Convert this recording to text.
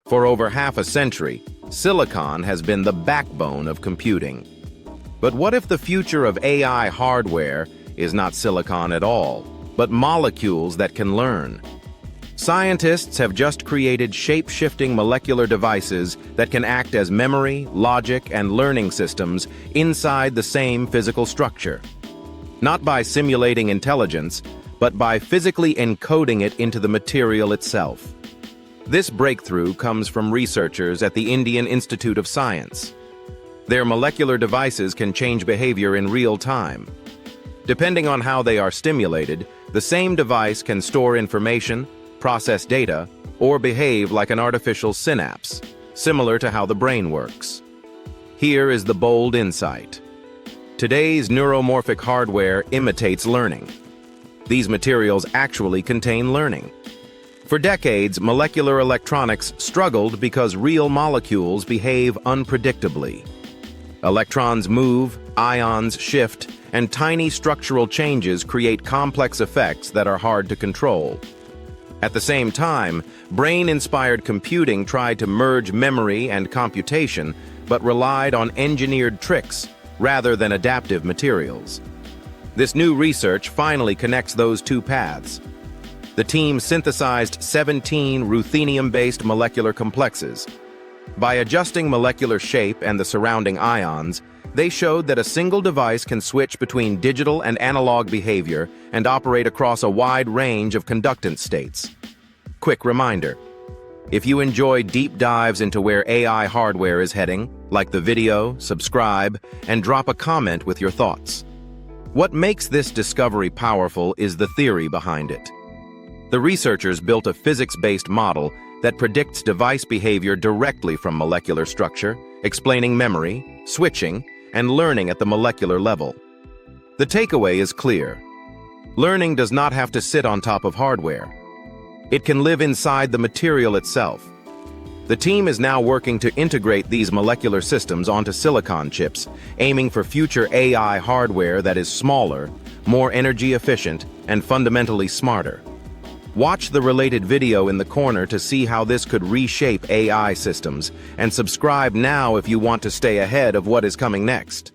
For over half a century, silicon has been the backbone of computing. But what if the future of AI hardware is not silicon at all, but molecules that can learn? Scientists have just created shape-shifting molecular devices that can act as memory, logic, and learning systems inside the same physical structure. Not by simulating intelligence, but by physically encoding it into the material itself. This breakthrough comes from researchers at the Indian Institute of Science. Their molecular devices can change behavior in real time. Depending on how they are stimulated, the same device can store information, process data, or behave like an artificial synapse, similar to how the brain works. Here is the bold insight. Today's neuromorphic hardware imitates learning. These materials actually contain learning. For decades, molecular electronics struggled because real molecules behave unpredictably. Electrons move, ions shift, and tiny structural changes create complex effects that are hard to control. At the same time, brain-inspired computing tried to merge memory and computation, but relied on engineered tricks rather than adaptive materials. This new research finally connects those two paths. The team synthesized 17 ruthenium-based molecular complexes. By adjusting molecular shape and the surrounding ions, they showed that a single device can switch between digital and analog behavior and operate across a wide range of conductance states. Quick reminder: if you enjoy deep dives into where AI hardware is heading, like the video, subscribe, and drop a comment with your thoughts. What makes this discovery powerful is the theory behind it. The researchers built a physics-based model that predicts device behavior directly from molecular structure, explaining memory, switching, and learning at the molecular level. The takeaway is clear. Learning does not have to sit on top of hardware. It can live inside the material itself. The team is now working to integrate these molecular systems onto silicon chips, aiming for future AI hardware that is smaller, more energy efficient, and fundamentally smarter. Watch the related video in the corner to see how this could reshape AI systems, and subscribe now if you want to stay ahead of what is coming next.